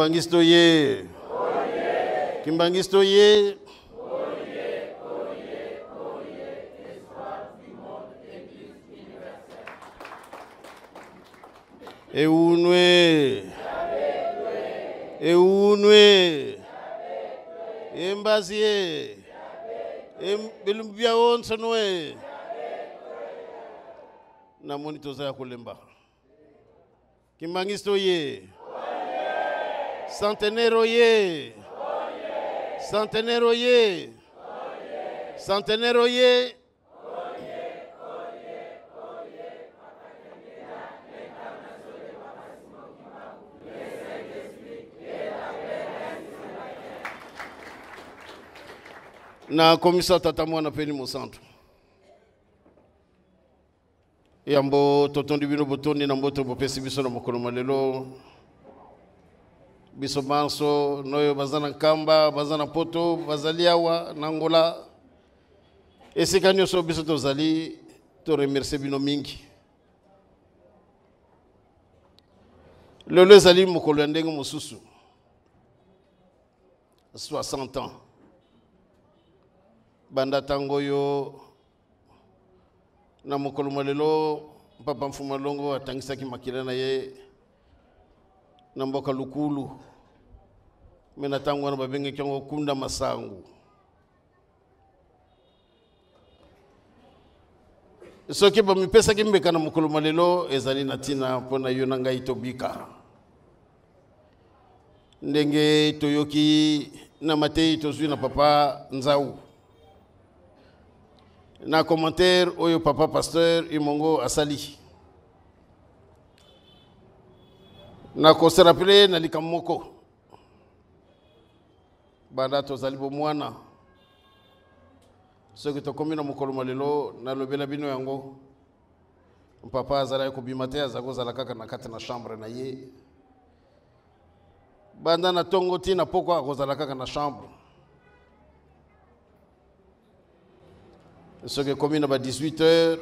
Kimbangisto ye. Kimbangisto ye. Eunwe. Eunwe. Embazie. Belumbia onsanwe. Na monitoza ya kulemba. Kimbangisto ye. Centenaire ye. Centenaire ye. Centenaire ye. Na komisa tatamwa na peni mosantu. Yambo totondi bino botoni na mboto bopesi biso na mokolo malelo. Biso banso noyo bazana kamba, bazana poto, bazali awa nangola. Esika nyoso biso tozali to remercier bino mingi. Lelo ezali mokolo ya ndenge mosusu. 60 ans. Banda tango yo na mokolo malelo papa Mfuma Longo atangisaki makila na ye na mboka Lukulu. Mena tango na babenge kiongo Kunda Masangu. Soki ba mipesa kimbeka na mokolo malelo ezali natina pona yo nanga itobika. Ndenge toyoki na matei tozwi na papa Nzau. Na commentaire oyo papa pasteur Imongo asali. Na ko se rappeler na likamoko. Banda tozali bo mwana. Soki to komina mokolo malelo na lobela bino yango. Papa azala ko bimate azago zala kaka na kati na chambre na ye. Banda na tongo tina poko akozala kaka na chambre. Ce qui est commis à 18h,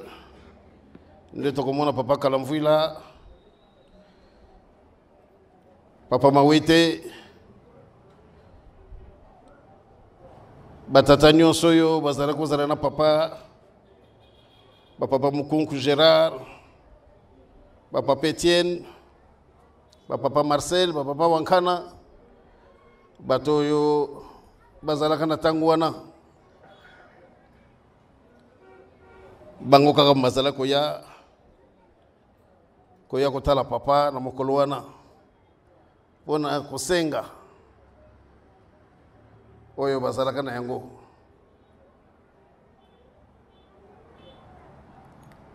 nous avons papa Kalamvouila, papa Mawete, Batatanyo Soyo, Bazarako Zarana papa, papa Mukunku Gérard, papa Etienne, papa Marcel, papa Wankana, Batoyo, Bazalakana Tangwana. Bango kaka mazala koya kotala papa na mokolo wana pona kosenga oyo bazalaka na yango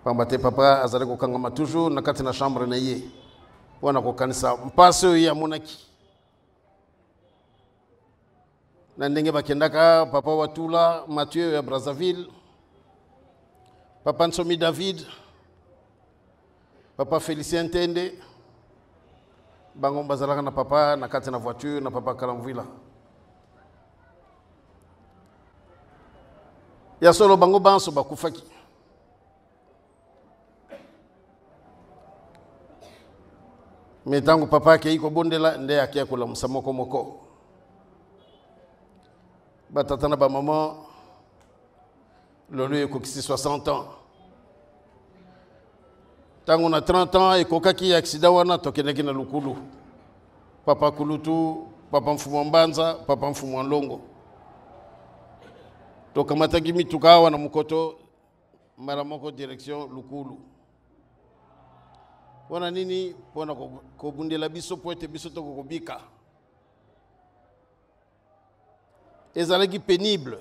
pambate papa azali kokangama toujours na kati na chambre na ye pona kokanisa mpasi oyo ya monaki na ndenge bakendaka papa Watula Mathieu ya Brazzaville, papa Nsomi David, papa Félicien Tende, bango bazalaka na papa na kati na voiture na papa Kalamvouila. Ya solo bango banso bakufaki. Metango papa ke iko bondela nde akia kola musamoko moko. Batatana ba maman lolo ekokisi 60 ans. Tango na 30 ans ekokaki accident wana tokeneki na Lukulu. Papa Kulutu, papa Mfuma Mbanza, papa Mfuma Longo. Tokamataki mituka wana mukoto mara moko direction Lukulu. Wana nini pona kobundela biso poete biso to kokobika. Ezalaki pénible.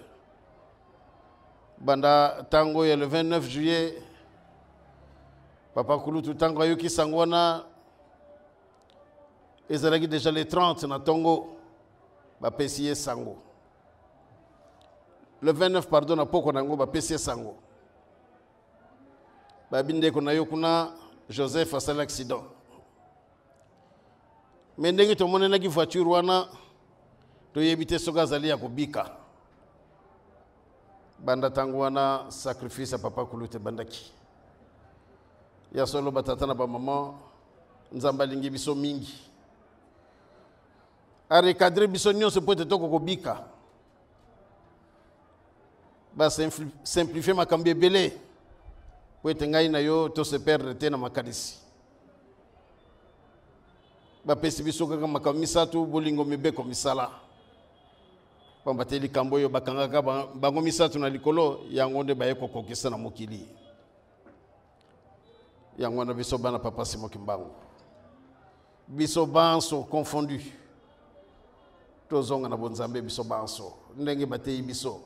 Banda tango ya le 29 juillet papa Kulutu tango ayoki sangwana ezalaki déjà le 30 na tongo ba pesiye sango. Le 29 pardon na poko nango ba pesiye sango. Ba binde ko na yokuna Joseph asala accident. Mais ndenge to monena ki voiture wana to yebite soka zali ya kubika. Banda tangu wana sacrifice papa Kulutu bandaki. Ya solo batatana ba maman nzamba lingi biso mingi. a recadrer biso nyonso po te toko kobika ba simplifier makambo ebele po ete ngai na yo to se perdre te na makanisi bapesi biso kaka makambo misatu bolingo mibeko misala pamba te likambo oyo bakangaka bango misatu na likolo yango nde baye kokokisa na mokili yango na biso bana papa Simon Kimbangu biso banso confondu tozonga na bonzambe biso banso ndenge batei biso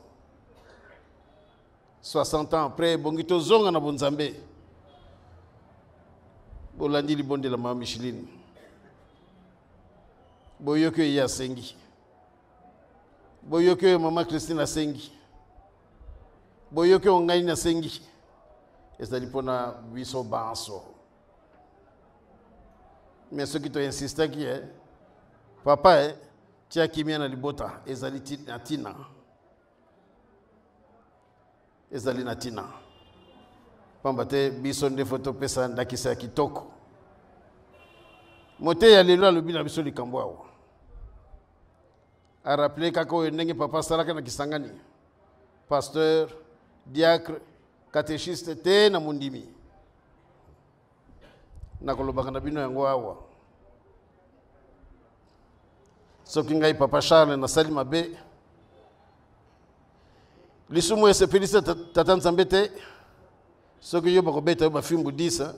60 ans après bongi tozonga na bonzambe bolandi libonde la mama Micheline boyoke ya sengi boyoke mama Christine asengi boyoke ongai na sengi ezali pona biso banso mais ce qui te insiste qui est papa tia kimia na libota ezali tina ezali na tina pamba te biso nde foto pesa ndakisa kitoko mote ya lelo alobi na biso likambo awo a rappeler kaka oyo ndenge papa asalaka na kisangani pasteur diacre catéchiste te na mondimi nakolobaka na bino yango awa soki ngai papa Charles nasali mabe lisumu esepelisa tata Nzambe te soki yo bakobeta yo bafimbu 10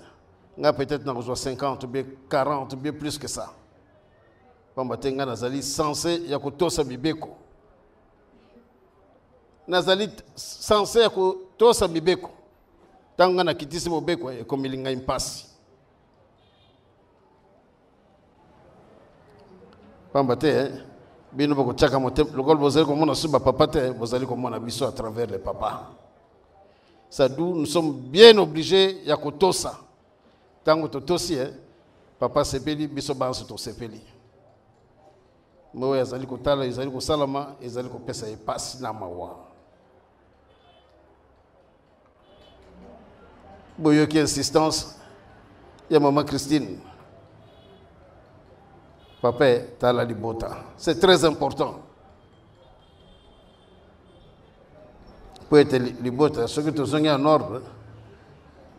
nga peut-être nakozwa 50 ou bien 40 ou bien plus que ça pamba te nga nazali censé ya kotosa mibeko nazali censé ya kotosa mibeko ntango nga nakitisi mobeko ekomeli ngai mpasi pamba te bino bokotiaka motema lokolo bozali komona so bapapa te bozali komona biso à travers les papas ça d'où nous sommes bien obligés ya kotosa tango totosi papa sepeli biso banso tosepeli moyo azali kotala ezali kosalama ezali kopesa epasi na mawa boyoki insistance ya mama Christine papa tala libota c'est très important pour être libota ce que tu songes en ordre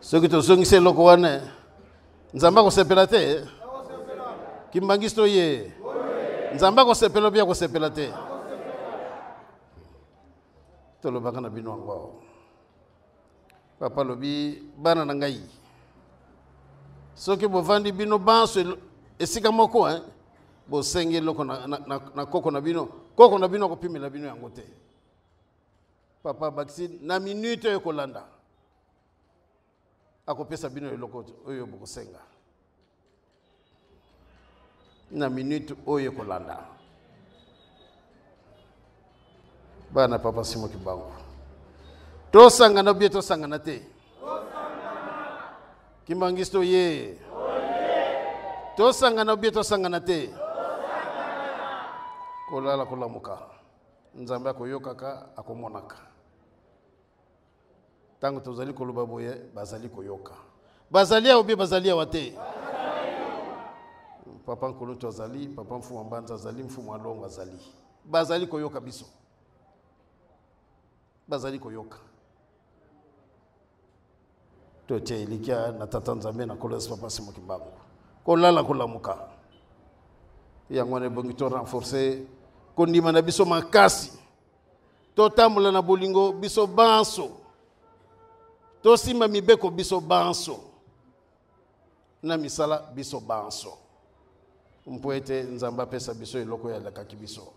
ce que tu songes c'est loko wana nzamba ko sepela te kimbangisto ye nzamba ko sepela bia ko sepela te to lo bakana bino ngwa papa lobi bana na ngai soki bovandi bino banso esika moko bo senge loko na koko na bino ko pimela bino yango te papa Baxi na minute yo kolanda akopesa bino eloko oyo boko senga na minute oyo kolanda bana papa Simon Kimbangu to sangana bie to sangana te Kimbangisto ye to sangana bie to sangana te kolala kolamuka Nzambe akoyokaka akomonaka tango tozali koloba boye bazali koyoka bazalia obi bazalia wate papa nkolo tozali papa mfumu mbanza azali mfumu alongo azali bazali koyoka biso bazali koyoka tote ilikia na tata Nzambe na kolesi papa Simon Kimbangu kolala kolamuka yango ne bongi to renforcer kondima na biso makasi to tamula na bolingo biso banso to sima mibeko biso banso na misala biso banso mpoete Nzamba pesa biso eloko ya lakaki biso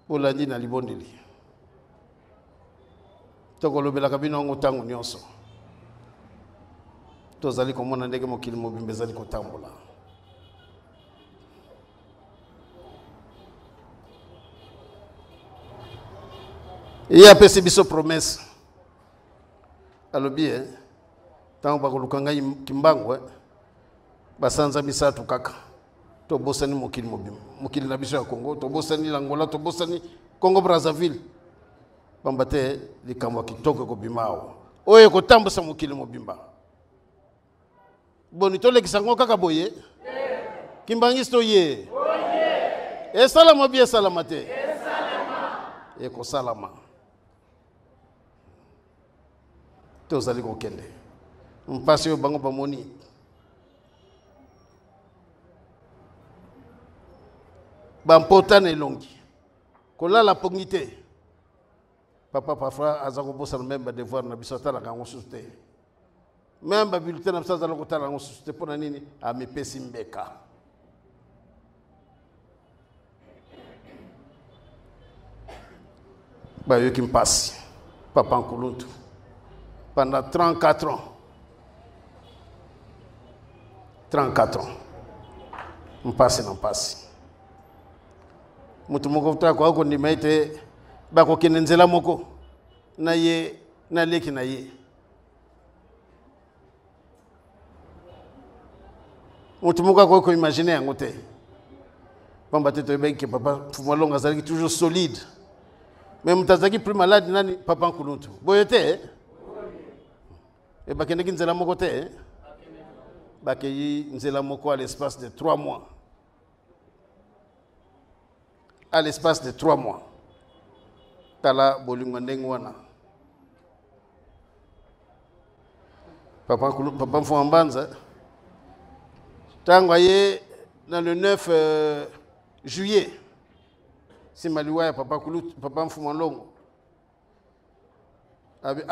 olandi na libondeli tokolobelaka bino ngo tango nyonso tozali komona ndenge mokili mobimbe ezali kotambola il a pesi biso promesse alobi tango bakoluka ngai Kimbangu basanza misatu kaka to bosani mokili mobimbe mokili na biso ya Congo to bosani l'Angola to bosani Congo Brazzaville pamba te likambo kitoko ko bimao oyo kotambusa mokili mobimba boni to lekisa ngo kaka boye Kimbangisto ye. E salama bien salamate. E ko salama. Tozali ko kende. Mpasi yo bango bamoni. Bampotane longi. Kola la pongité. Papa parfois azako bossa même devoir na bisota la kango susute. Même ba bulletin na bisota la kotala kango susute pona nini a me pesi mbeka. Bah, qui me passe, Papa Nkuluntu, pendant 34 ans. 34 ans. Je passe, je passe. Mutu moko ta ko ko ni maite ba ko kinenzela moko na ye na leki na ye. Mutu moko ko imaginer ngote. Pamba teto be ke papa fumalonga zali toujours solide. Mais mtazaki plus malade nani Papa Nkuluntu. Boyote et bakende nzela moko te. Bakeyi nzela moko à l'espace de 3 mois. À l'espace de 3 mois. Tala bolingo ndengwana. Papa Nkuluntu, Papa Mfwambanza. Tango ye dans le 9 juillet. Si maliwa ya Papa Nkuluntu, Papa Mfumalongo. Abi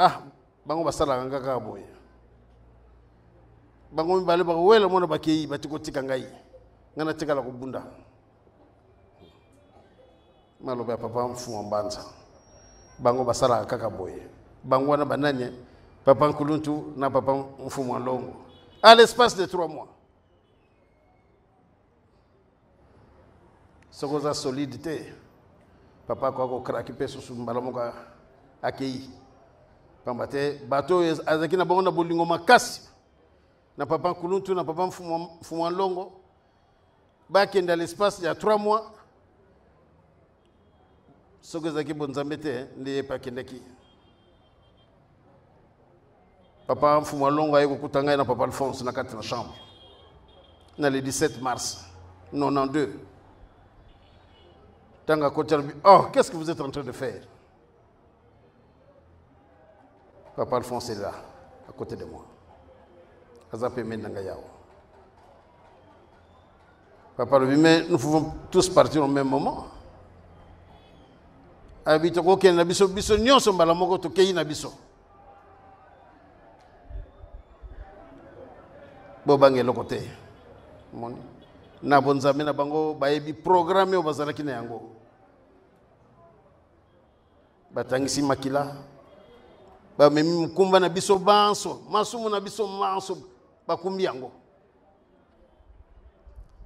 bango basala ngaka boye. Bango mbale ba wela mona bakeyi batiko tika ngai. Ngana tika la kubunda. Maloba Papa Mfumalongo. Bango basala kaka boye. Bango na bananye Papa Nkuluntu na Papa Mfumalongo. À l'espace de 3 mois. Sokoza solidité. Papa kwa ko kraki peso su mbalamoka akei. Pambate bato azaki na bongo na bolingo makasi. Na Papa Nkuluntu na Papa Mfumalongo. Baki dans l'espace il y a 3 mois. Sokoza ki bonzambete ndiye pakendeki. Papa Mfumalongo ayeko kutanga na Papa Alphonse na kati na chambre. Na le 17 mars 92. Tanga Kotelbi, qu'est-ce que vous êtes en train de faire? Papa Alphonse est là, à côté de moi. Azapé Mendangayao. Papa le mais nous pouvons tous partir au même moment. Habite ko ken na biso biso nyonso mbala moko to kei na biso. Bo bangelo côté. Moni. Na bonzame na bango bayebi programme o bazalaki na yango batangisi makila ba memi mkumba na biso banso masumu na biso manso bakumbi yango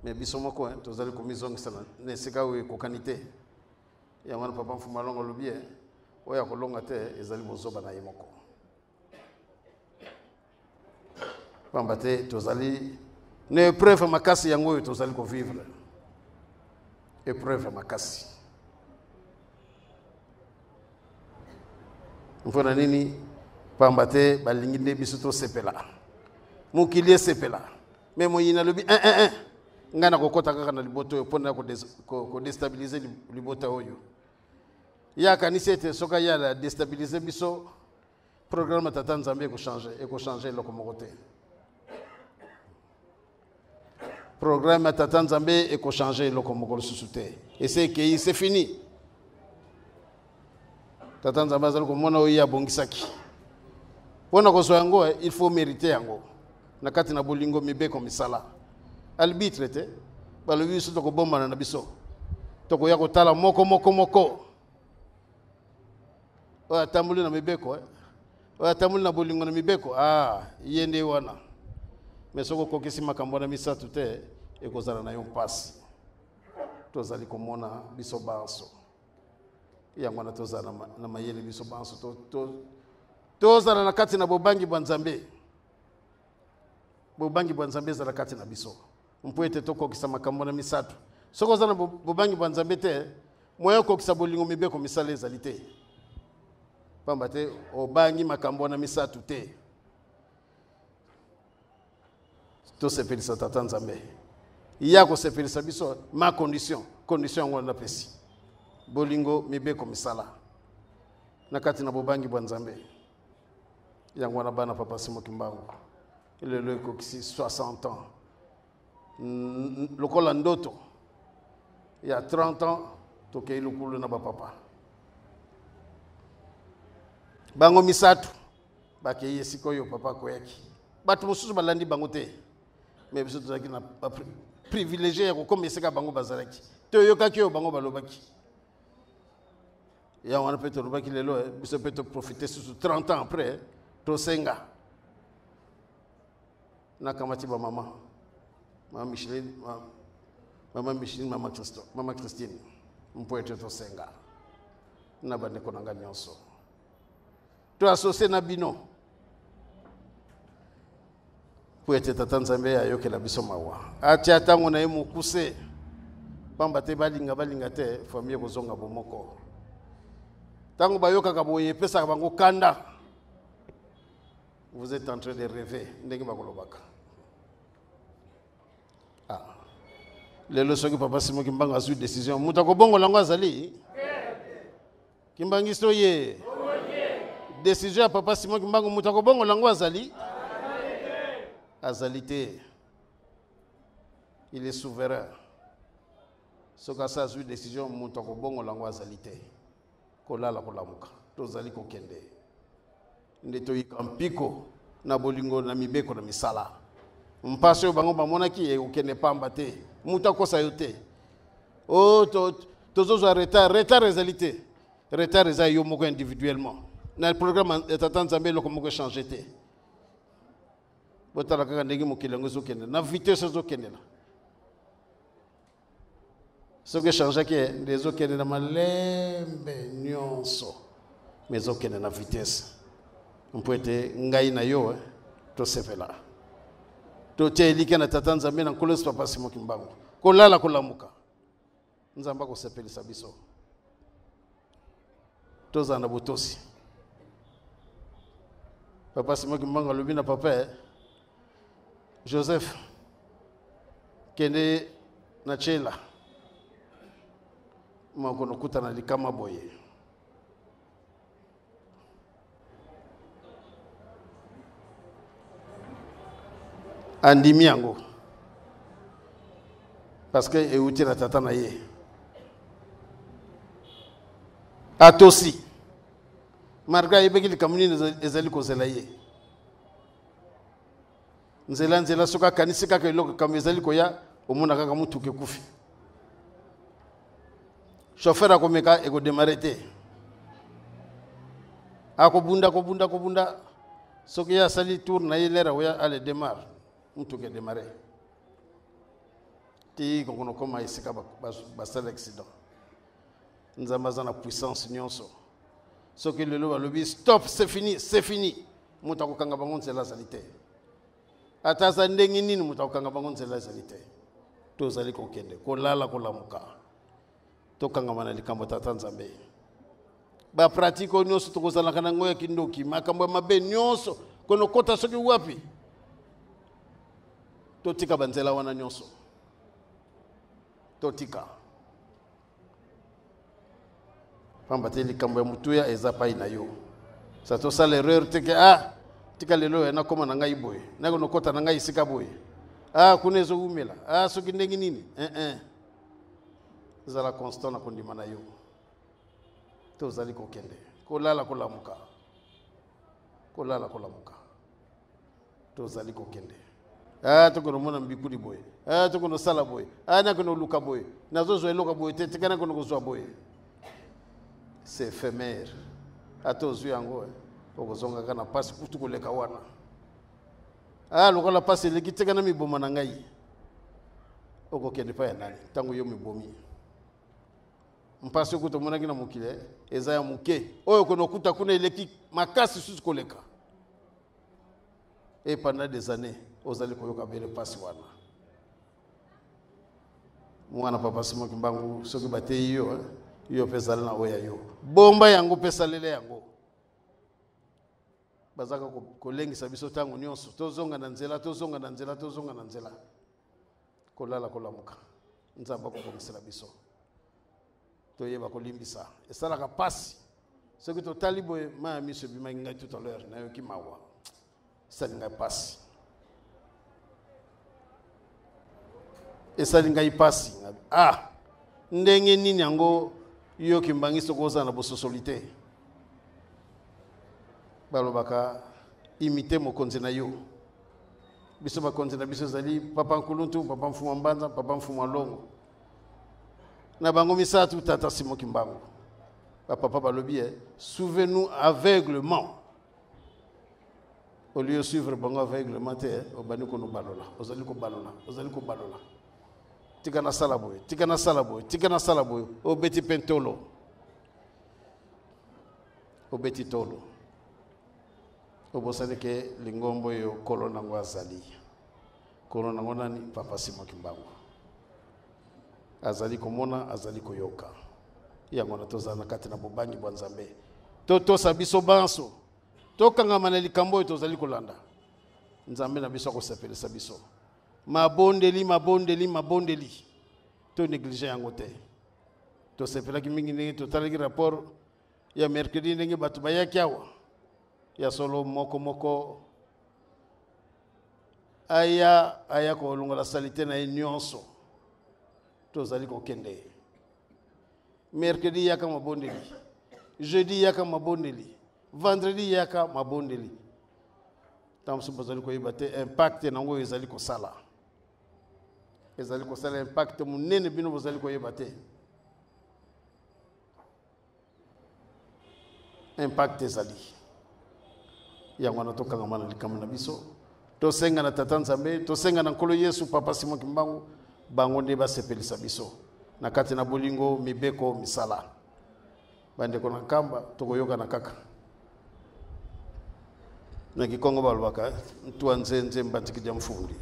mais biso moko tozali komizongi sana nesika we kokanite ya mwana Papa Mfumalongo lobie oya kolonga te ezali bozoba na yemoko pambate tozali ne épreuve makasi yango tozali ko vivre. Épreuve makasi. Mfona nini pambate balingi nde biso to sepela. Mukili sepela. Mais moyina lobi ngana kokota kaka na liboto pona ko déstabiliser libota oyo. Ya kanisete soka ya la déstabiliser biso programme tata Nzambe ko changer lokomokote. Programme Tata Nzambe et qu'on change le komokolo susute. Et c'est fini. Tata Nzambe azali komona oya bongisaki. Pona ko yango il faut mériter yango. Na kati na bolingo mibeko misala. Albitre te balobi so to bomba na biso. To ko ya ko tala moko. Oya tambuli na mibeko Oya tambuli na bolingo na mibeko. Yende wana. Mais soko kokisi makambo na misatu te ekozala na yo mpasi tozali komona biso banso yango na tozala na mayele biso banso tozala na kati na bobangi bwa Nzambe ezala kati na biso mpo ete tokokisa makambo na misatu soko ozala na bobangi bwa Nzambe te moyo kokisa bolingo mibeko misala ezali te pamba te obangi makambo na misatu te. To sepelisa Tata Nzambe ya ko sepelisa biso ma condition yango na pesi bolingo mibeko misala na kati na bobangi bwa Nzambe yango na bana Papa Simoki Mbangu lelo ekokisi 60 ans lokola ndoto ya 30 ans tokei lukulu na bapapa bango misatu bakeye sikoyo papa koyaki batu mosusu balandi bango te mais biso tozaki na privilégié ya kokomeseka bango bazalaki toyokaki oyo bango balobaki ya wana pe tolobaki lelo biso pe toprofite susu 30 ans après tosenga na kamati ba mama Micheline mama Christine mpoete tosenga na bandeko nanga nyonso to associé na bino poete tata Nzambe ayokela biso mawa atia tango na ye mokuse pamba te balinga te famille kozonga bomoko tango bayokaka boye pesa bango kanda vous êtes en train de rêver ndenge bakolobaka lelo soki Papa Simoki Mbangu azwi décision muta ko bongo lango azali kimbangiso ye décision ya Papa Simoki Mbangu muta ko bongo lango azali azalité il est souverain soka sa azwi décision muta ko bongo lango azalité kolala kolamuka tozali kokende ndeto ikampiko na bolingo na mibeko na misala mpaso bango bamonaki e okende pamba te muta kosa yote o tozozo retard réalité retard eza yo moko individuellement na programme Tata Nzambe loko moko changer te botala kaka ndenge mokilengo zokende na vitesse zokende na soki changer ke ndezo kende na malembe nyonso mais zokende na vitesse mpoete ngai na yo to sepela to telika na Tata Nzambe na kolos Papa Simoki Mbangu kolala kolamuka Nzamba ko sepelisa biso toza na botosi Papa Simoki Mbangu alobi na papa Joseph kende na chela mako nokuta na likama boye andimi yango parce que euti na tata na ye atosi marga yebeki likamuni ezali kozela ye nzela soka kanisi kaka eloko kam ezali koya omona kaka mutuke kufi chauffeur akomeka eko démarrer te akobunda soki ya sali tour na ye lera oya ale démarre mutuke démarrer ti kokono koma isika basala accident Nzamba za na puissance nyonso soki lelo balobi stop c'est fini muta kokanga bango nzela salite ataza ndenge nini muta kokanga bango nzela salite tozali kokende kolala kolamuka tokanga mana likambo Tata Nzambe ba pratique nyonso tokozala kana ngoya kindoki makambo mabe nyonso kono kota soki wapi totika banzela wana nyonso totika pamba te likambo ya mutuya eza pai na yo sa to sala erreur teke tika lelo na koma na ngai boye na kono kota na ngai sika boye kuna ezo umela soki ndenge nini zala constant na kondima na yo tozali kokende kolala kolamuka tozali kokende tokono mona mbikuli boye tokono sala boye na kono luka boye nazozo eloka boye te tikana kono kozwa boye c'est éphémère atozwi yango okozonga kana pasi kutu koleka wana lokola pasi eleki tikana miboma na ngai okokende pa ya nani tango yo mibomi mpasi kuto monaki na mokile eza ya muke oyo kono kuta kuna eleki makasi susu koleka et pendant des années ozali koyoka bele pasi wana mwana Papa Simoki Mbangu soki batei yo pesa na oya yo bomba yango pesa lele yango bazaka kolengisa biso tango nyonso tozonga na nzela kolala kolamuka nzamba ko komisela biso to yeba ko limbisa esalaka pasi ce que to talibo ma miso bima ngai tout à l'heure na yoki mawa ça ngai pasi esali ngai pasi ndenge nini yango yoki mbangiso koza na bososolite balobaka imiter mokonzi na yo biso bakonzi na biso zali papa nkuluntu papa mfuma mbanza papa mfuma longo na bango misatu tata Simon Kimbangu papa balobi souvenez-nous aveuglement au lieu de suivre bango aveuglement obani ko no balola ozali ko balola tikana salaboy obeti pentolo obeti tolo obosani ke lingombo yo kolona ngo azali kolona ngo nani papa Simon Kimbangu azali komona azali koyoka yango na tozana kati na bobangi bwa Nzambe to sabiso banso to kangama na likambo tozali kolanda Nzambe na biso ko sepelisa biso mabondeli to négliger yango te to sepelaki mingi ndenge to talaki rapport ya mercredi ndenge batu bayaki awa ya solo moko aya ko longola salite na nyonso tozali ko kende mercredi yaka mabondeli jeudi yaka mabondeli vendredi yaka mabondeli tamso bozali ko yibate impact nango ezali ko sala impact munene bino bozali ko yibate impact ezali yango na tokanga mana likambo na biso to senga na tata Nzambe to senga na nkolo Yesu papa Simon Kimbangu bango nde basepelisa biso na kati na bolingo mibeko misala bande ko na kamba tokoyoka na kaka na kikongo balobaka mtu nzenze mbatiki dia mfundi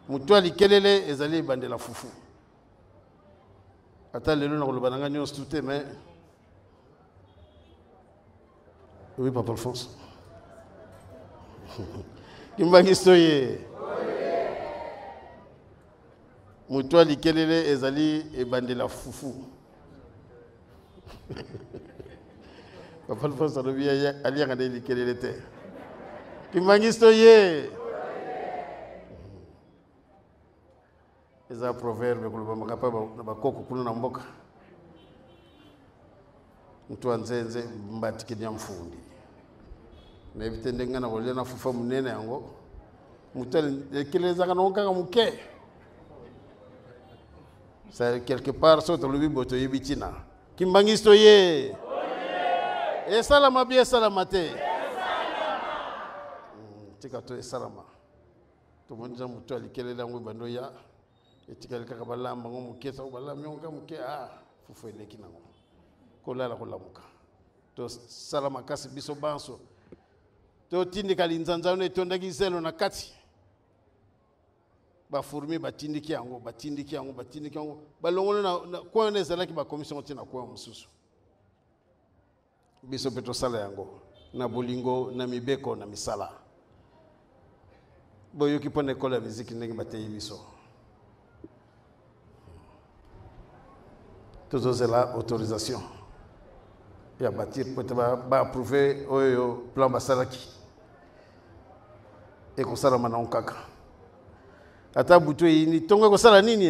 mutu alikelele ezali bande la fufu ata lelo na koloba nanga nyonso tout mais oui papa Alphonse Kimbangiso ye mutu alikelele ezali ebandela fufu papa Alphonse alobi alianga na likelele te Kimbangiso ye eza proverbe kuluba makapa na bakoko kuna na mboka mutu anzenze mbatiki nya mfundi na evite ngana wole na fufa munene yango mutu alikeleza kana onka muke ça quelque part so to lobi boto yibitina Kimbangiso ye esalama bien salama te tika to esalama to monja mutu alikelela ngo bando ya etika kaka balamba ngo mukesa ngo balamba ngo muke fufu eleki nango kolala kolamuka to salama kasi biso banso to tindika linzanza ne tondaki zelo na kati ba fourmi batindiki yango balongolo na kwa nezala ki ba commission tina kwa mususu biso peto sala yango na bolingo na mibeko na misala boyo ki pone kola muziki ndenge batei biso tous la autorisation ya bâtir peut-être ba approuver oyo plan basalaki et ko sala mana onkaka ata butu ni tongo ko sala nini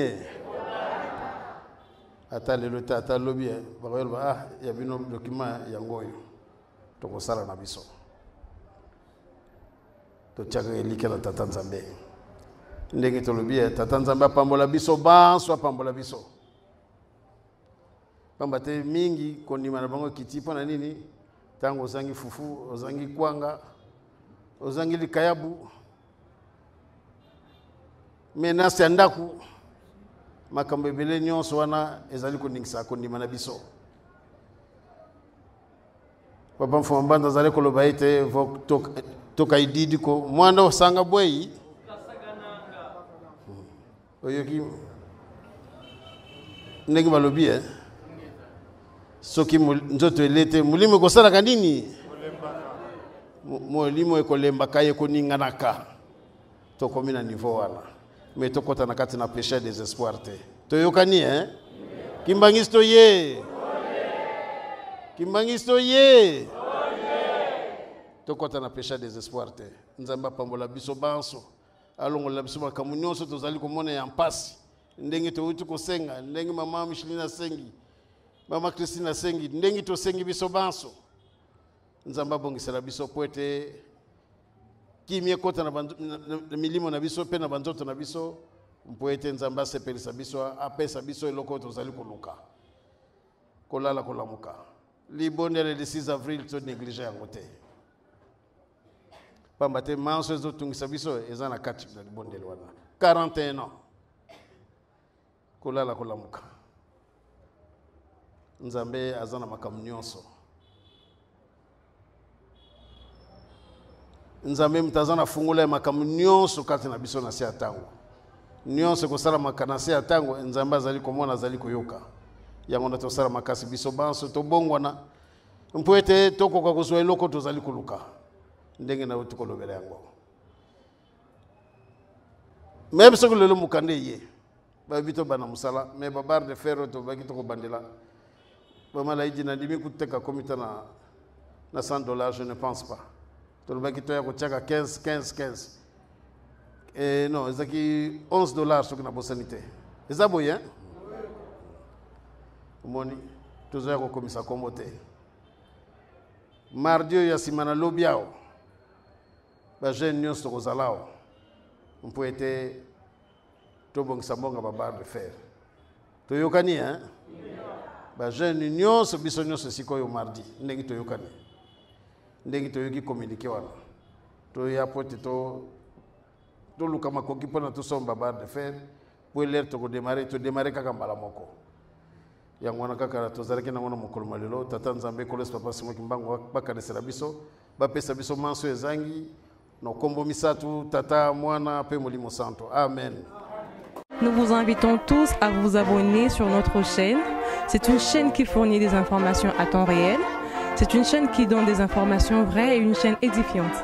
ata lelo tata lobi ba ya bino document yango yo to ko sala na biso to tshaka elikela tata Nzambe ndenge to lobi tata Nzambe apambola biso banso apambola biso pambate mingi kondima na bango kiti pona nini tango ozangi fufu ozangi kwanga ozangi likayabu menace ya ndaku makambo ebele nyonso wana ezali koningisa kondima na biso papa mfuma mbanda azali koloba ete toka ididi ko mwanda osanga bwei oyoki ndenge balobi soki nzoto elete mulimo kosala kanini mulimo ekolemba kaye koninganaka to komina niveau wana mais tokota na kati na péché désespoir te. Toyokani hein? Kimbangisto ye. Kimbangisto ye. Tokota na péché désespoir te. Nzamba pambola biso banso. Alongola biso makamu nyonso tozali komona ya mpasi. Ndenge touti kosenga, ndenge mama Micheline sengi. Mama Christine sengi, ndenge to sengi biso banso. Nzamba bongisela biso poete kimie kota na milimo na biso pe na banzoto na biso mpoete nzamba sepelisa biso apesa biso eloko tozali koluka kolala kolamuka libondele le 6 avril to négliger yango te pamba te manso ezotungisa biso eza na kati na libondele wana 41 ans kolala kolamuka nzambe azana makamu nyonso nzambe mtazana fungula makamu nyonso kati na biso na se atango nyonso kosala makanase atango nzambe azali komona azali koyoka yango na tosala makasi biso banso to bongwana mpoete tokoka kozwa eloko tozali koluka ndenge na utukolobela yango même soko lelo mukande ye ba bito bana musala mais babar de ferro to bakito ko bandela ba malaiji na dimi kuteka komita na $100 je ne pense pas. Le bac qui a 15. Et non, c'est qui $11 sur la sanité. C'est ça, bon, hein? Moni, tout ça, comme ça, comme mardi, il y a Simana Lobiao. J'ai une news sur Zalao. On peut être tout bon, ça bon, à barre de fer. Tu es yokani, hein? J'ai une news sur Bissonio, c'est si quoi, mardi. N'est-ce que yokani? Ndenge toyoki communiquer wana to ya pote to luka makoki pona to somba barre de fer pour l'air to démarrer kaka mbala moko yango wana kaka to zalaki na ngona mokolo malelo tata nzambe koles papa simo kimbango bakanesela biso bapesa biso manso ezangi no kombo misatu tata mwana pe molimo santo amen. Nous vous invitons tous à vous abonner sur notre chaîne. C'est une chaîne qui fournit des informations à temps réel. C'est une chaîne qui donne des informations vraies et une chaîne édifiante.